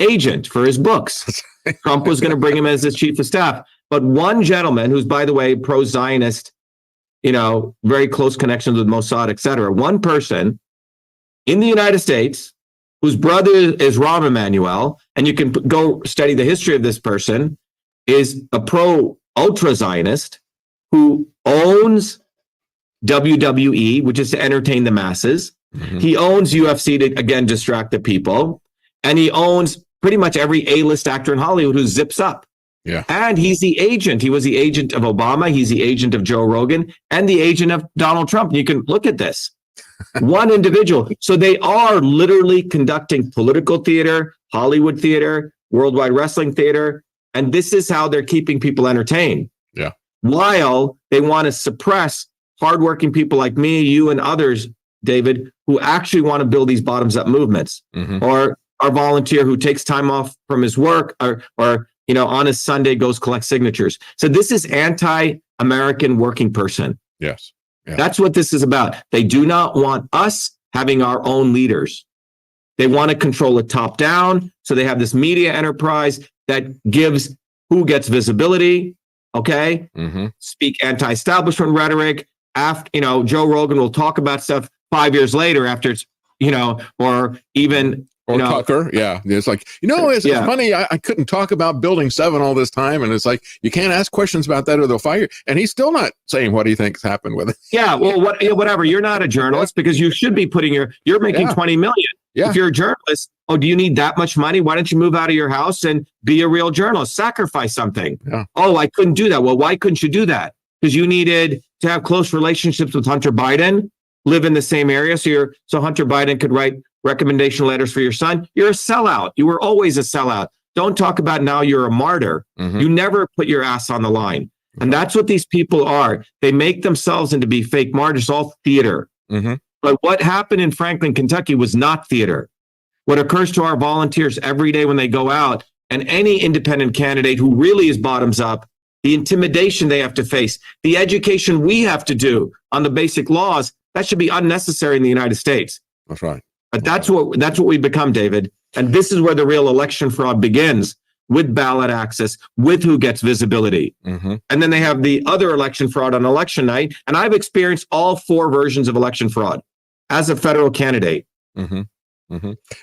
agent for his books. Trump was going to bring him as his chief of staff. But one gentleman who's, by the way, pro-Zionist, very close connections with Mossad, et cetera. One person in the United States whose brother is Rahm Emanuel, and you can go study the history of this person, is a pro-ultra-Zionist who owns WWE, which is to entertain the masses. He owns UFC to, again, distract the people. And he owns pretty much every A-list actor in Hollywood who zips up. Yeah. And he's the agent. He was the agent of Obama. He's the agent of Joe Rogan and the agent of Donald Trump. You can look at this. One individual. So they are literally conducting political theater, Hollywood theater, worldwide wrestling theater. And this is how they're keeping people entertained. Yeah. While they want to suppress hardworking people like me, you, and others, David, who actually want to build these bottoms-up movements. Or our volunteer who takes time off from his work or on a Sunday goes collect signatures. So this is anti-American working person. Yes. That's what this is about. They do not want us having our own leaders. They want to control it top down. So they have this media enterprise that gives who gets visibility. Okay. Speak anti-establishment rhetoric. After, Joe Rogan will talk about stuff 5 years later after it's, or even Tucker, it's like, it's funny. I couldn't talk about Building 7 all this time, and it's like you can't ask questions about that or they'll fire you. And he's still not saying what he thinks happened with it. Whatever. You're not a journalist because you should be putting you're making 20 million. If you're a journalist, do you need that much money? Why don't you move out of your house and be a real journalist? Sacrifice something. I couldn't do that. Well, why couldn't you do that? Because you needed to have close relationships with Hunter Biden, live in the same area, so Hunter Biden could write recommendation letters for your son, you're a sellout. You were always a sellout. Don't talk about now you're a martyr. You never put your ass on the line. And that's what these people are. They make themselves into be fake martyrs, all theater. But what happened in Franklin, Kentucky was not theater. What occurs to our volunteers every day when they go out, and any independent candidate who really is bottoms up, the intimidation they have to face, the education we have to do on the basic laws, that should be unnecessary in the United States. That's right. But that's what we become, David. And this is where the real election fraud begins, with ballot access, with who gets visibility. And then they have the other election fraud on election night. And I've experienced all 4 versions of election fraud as a federal candidate. And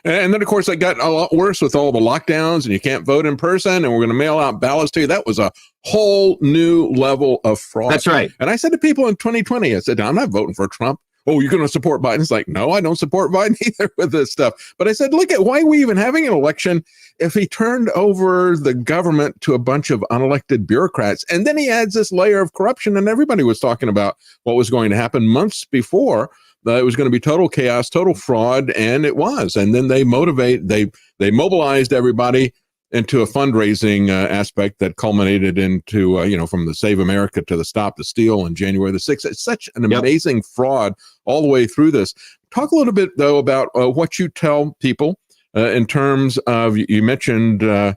then, of course, it got a lot worse with all the lockdowns, and you can't vote in person, and we're going to mail out ballots to you. That was a whole new level of fraud. That's right. And I said to people in 2020, I said, I'm not voting for Trump. Oh, you're going to support Biden? It's like, no, I don't support Biden either with this stuff. But I said, look at why are we even having an election if he turned over the government to a bunch of unelected bureaucrats? And then he adds this layer of corruption, and everybody was talking about what was going to happen months before. It was going to be total chaos, total fraud, and it was. And then they mobilized everybody into a fundraising aspect that culminated into, from the Save America to the Stop the Steal on January the 6th. It's such an amazing fraud all the way through this. Talk a little bit, though, about what you tell people in terms of, you mentioned the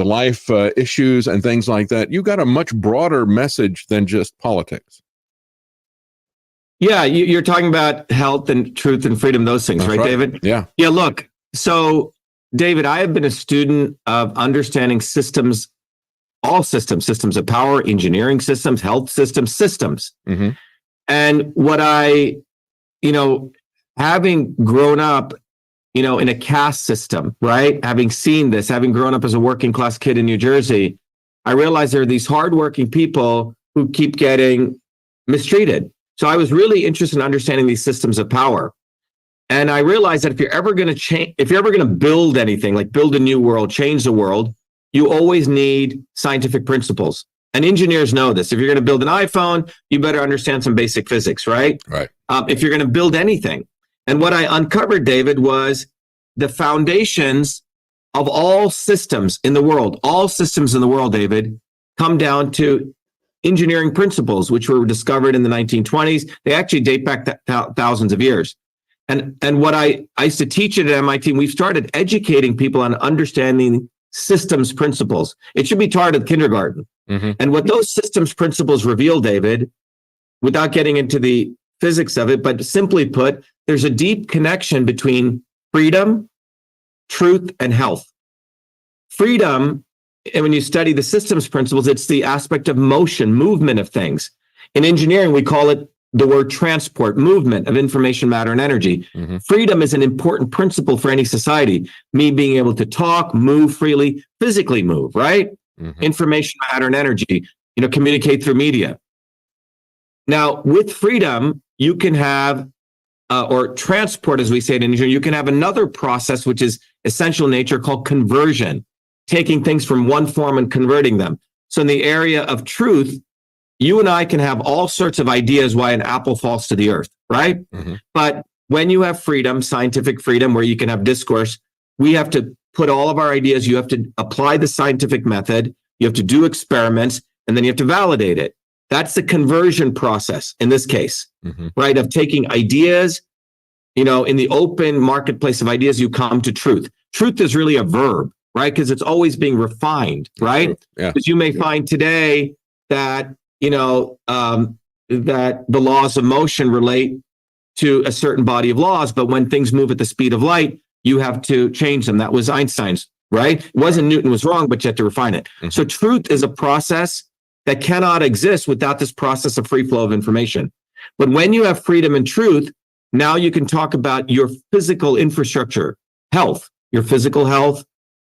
life issues and things like that. You got a much broader message than just politics. Yeah, you're talking about health and truth and freedom, those things, right, David? Yeah. Yeah, look, so David, I have been a student of understanding systems, all systems of power, engineering systems, health systems. And what having grown up, in a caste system, right? Having seen this, having grown up as a working class kid in New Jersey, I realized there are these hardworking people who keep getting mistreated. So I was really interested in understanding these systems of power. And I realized that if you're ever going to build anything, like build a new world, change the world, you always need scientific principles. And engineers know this. If you're going to build an iPhone, you better understand some basic physics, right? Right. If you're going to build anything. And what I uncovered, David, was the foundations of all systems in the world. All systems in the world, David, come down to engineering principles, which were discovered in the 1920s. They actually date back thousands of years. And what I used to teach it at MIT, and we've started educating people on understanding systems principles. It should be taught at kindergarten. And what those systems principles reveal, David, without getting into the physics of it, but simply put, there's a deep connection between freedom, truth, and health. Freedom, and when you study the systems principles, it's the aspect of motion, movement of things. In engineering, we call it the word transport, movement of information, matter, and energy. Freedom is an important principle for any society. Me being able to talk, move freely, physically move, right? Information, matter, and energy, communicate through media. Now, with freedom, you can have, or transport, as we say in engineering, you can have another process, which is essential in nature, called conversion. Taking things from one form and converting them. So in the area of truth, you and I can have all sorts of ideas why an apple falls to the earth, right? But when you have freedom, scientific freedom, where you can have discourse, we have to put all of our ideas, you have to apply the scientific method, you have to do experiments, and then you have to validate it. That's the conversion process in this case, right? Of taking ideas, in the open marketplace of ideas, you come to truth. Truth is really a verb, right? Because it's always being refined, right? Because you may find today that, that the laws of motion relate to a certain body of laws, but when things move at the speed of light, you have to change them. That was Einstein's, right? It wasn't Newton was wrong, but you have to refine it. So truth is a process that cannot exist without this process of free flow of information. But when you have freedom and truth, now you can talk about your physical infrastructure, health, your physical health,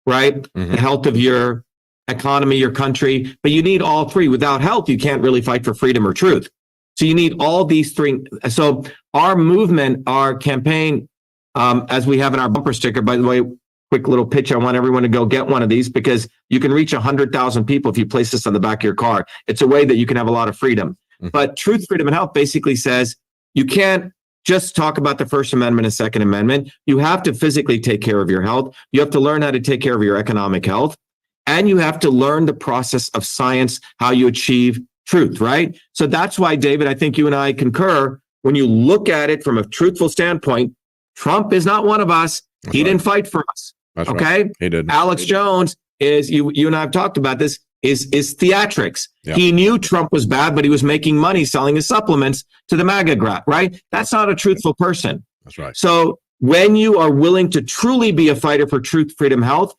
right? The health of your economy, your country, but you need all three. Without health, you can't really fight for freedom or truth. So you need all these three. So our movement, our campaign, as we have in our bumper sticker, by the way, quick little pitch. I want everyone to go get one of these because you can reach 100,000 people if you place this on the back of your car. It's a way that you can have a lot of freedom. But truth, freedom, and health basically says you can't just talk about the First Amendment and Second Amendment. You have to physically take care of your health. You have to learn how to take care of your economic health. And you have to learn the process of science, how you achieve truth, right? So that's why, David, I think you and I concur. When you look at it from a truthful standpoint, Trump is not one of us. He didn't fight for us. That's okay. Right. He did. Alex Jones is, you and I have talked about this, is theatrics. Yeah. He knew Trump was bad, but he was making money selling his supplements to the MAGA crowd, right? That's not a truthful person. That's right. So when you are willing to truly be a fighter for truth, freedom, health,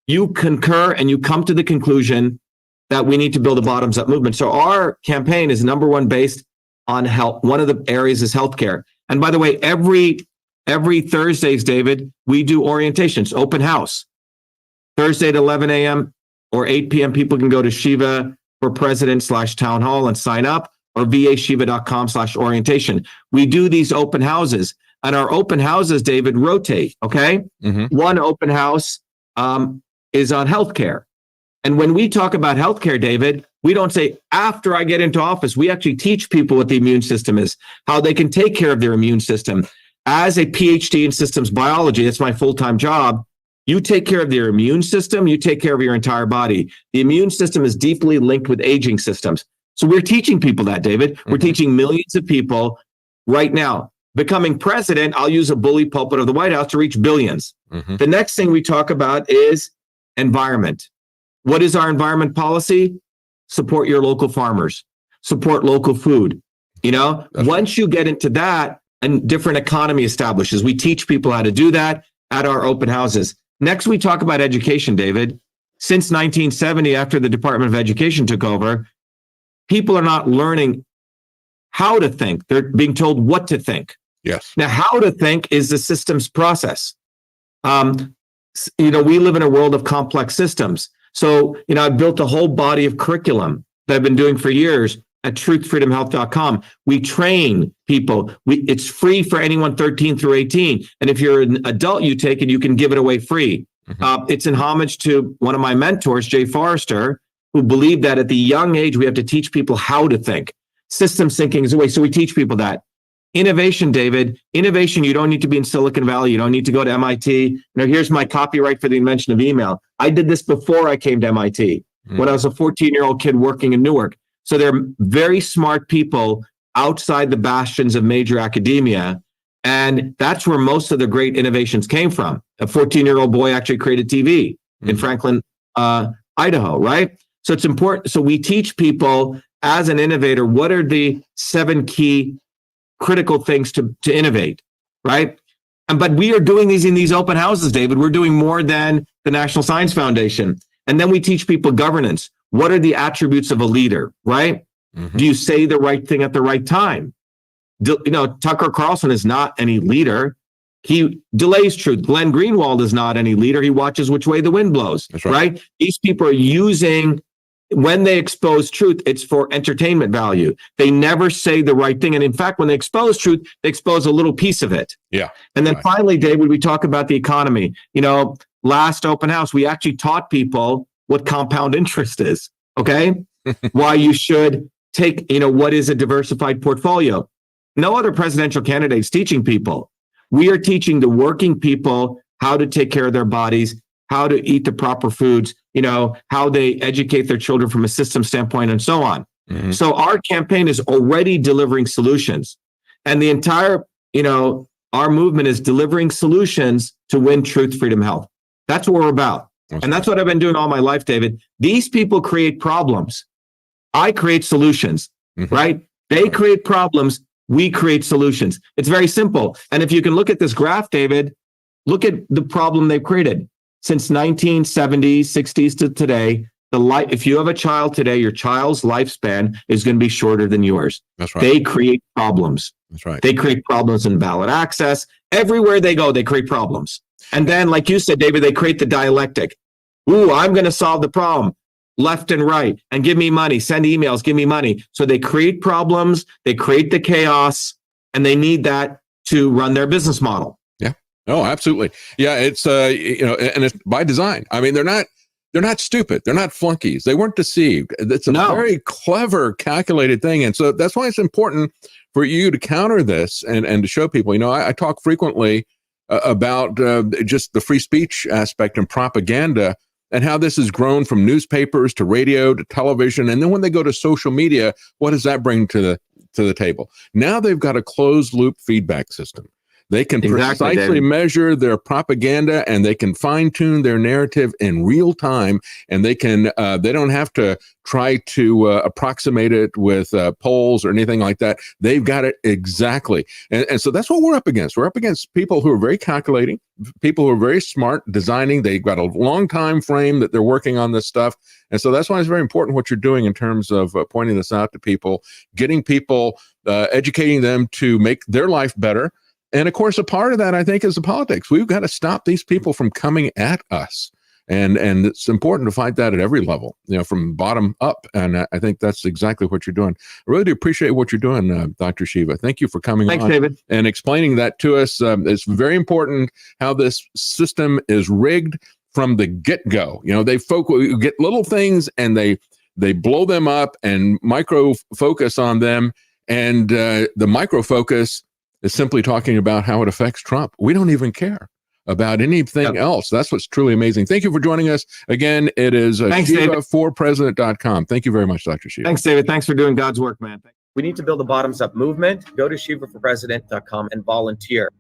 you concur and you come to the conclusion that we need to build a bottoms up movement. So our campaign is number one based on health. One of the areas is healthcare. And by the way, every Thursdays, David, we do orientations, open house. Thursday at 11 a.m. or 8 p.m. People can go to Shiva for President /town hall and sign up, or vashiva.com/orientation. We do these open houses, and our open houses, David, rotate. Okay. Mm-hmm. One open house is on healthcare. And when we talk about healthcare, David, we don't say after I get into office. We actually teach people what the immune system is, how they can take care of their immune system. As a PhD in systems biology, that's my full-time job. You take care of your immune system, you take care of your entire body. The immune system is deeply linked with aging systems. So we're teaching people that, David. We're teaching millions of people right now. Becoming president, I'll use a bully pulpit of the White House to reach billions. The next thing we talk about is environment. What is our environment policy? Support your local farmers, support local food. Once you get into that, a different economy establishes. We teach people how to do that at our open houses. Next, we talk about education, David. Since 1970, after the Department of Education took over, people are not learning how to think. They're being told what to think. Yes. Now, how to think is the systems process. We live in a world of complex systems. So, I've built a whole body of curriculum that I've been doing for years at truthfreedomhealth.com. We train people. It's free for anyone 13 through 18. And if you're an adult, you take it, you can give it away free. It's in homage to one of my mentors, Jay Forrester, who believed that at the young age, we have to teach people how to think. Systems thinking is a way. So we teach people that. Innovation, David. Innovation, you don't need to be in Silicon Valley. You don't need to go to MIT. Here's my copyright for the invention of email. I did this before I came to MIT, when I was a 14-year-old kid working in Newark. So they're very smart people outside the bastions of major academia. And that's where most of the great innovations came from. A 14-year-old boy actually created TV in Franklin, Idaho, right? So it's important. So we teach people as an innovator, what are the 7 key critical things to innovate, right? But we are doing these in these open houses, David. We're doing more than the National Science Foundation. And then we teach people governance. What are the attributes of a leader, right? Do you say the right thing at the right time? Tucker Carlson is not any leader. He delays truth. Glenn Greenwald is not any leader. He watches which way the wind blows, That's right? These people are using, when they expose truth, it's for entertainment value. They never say the right thing. And in fact, when they expose truth, they expose a little piece of it. Yeah. And then finally, David, we talk about the economy. Last open house, we actually taught people what compound interest is, okay? Why you should take, what is a diversified portfolio. No other presidential candidate is teaching people. We are teaching the working people how to take care of their bodies, how to eat the proper foods, how they educate their children from a system standpoint and so on. So our campaign is already delivering solutions. And the entire, our movement is delivering solutions to win truth, freedom, health. That's what we're about. And that's what I've been doing all my life, David. These people create problems. I create solutions, right? They create problems. We create solutions. It's very simple. And if you can look at this graph, David, look at the problem they've created. Since 1970s, 60s to today, if you have a child today, your child's lifespan is going to be shorter than yours. That's right. They create problems. That's right. They create problems in ballot access. Everywhere they go, they create problems. And then, like you said, David, they create the dialectic. Ooh, I'm going to solve the problem left and right and give me money, send emails, give me money. So they create problems, they create the chaos, and they need that to run their business model. Yeah. Oh, absolutely. Yeah. It's, and it's by design. I mean, they're not they're not stupid. They're not flunkies. They weren't deceived. It's a very clever, calculated thing. And so that's why it's important for you to counter this and to show people. You know, I talk frequently about just the free speech aspect and propaganda and how this has grown from newspapers to radio to television. And then when they go to social media, what does that bring to the table? Now they've got a closed loop feedback system. They can precisely measure their propaganda, and they can fine tune their narrative in real time. And they can they don't have to try to approximate it with polls or anything like that. They've got it exactly. And so that's what we're up against. We're up against people who are very calculating, people who are very smart designing. They've got a long time frame that they're working on this stuff. And so that's why it's very important what you're doing in terms of pointing this out to people, getting people, educating them to make their life better. And of course, a part of that, I think, is the politics. We've got to stop these people from coming at us. And it's important to fight that at every level, you know, from bottom up. And I think that's exactly what you're doing. I really do appreciate what you're doing, Dr. Shiva. Thank you for coming on David. And explaining that to us. It's very important how this system is rigged from the get-go. You know, they get little things and they blow them up and micro focus on them. And the micro focus is simply talking about how it affects Trump. We don't even care about anything else. That's what's truly amazing. Thank you for joining us. Again, it is shivaforpresident.com. Thank you very much, Dr. Shiva. Thanks, David. Thanks for doing God's work, man. We need to build a bottoms-up movement. Go to shivaforpresident.com and volunteer.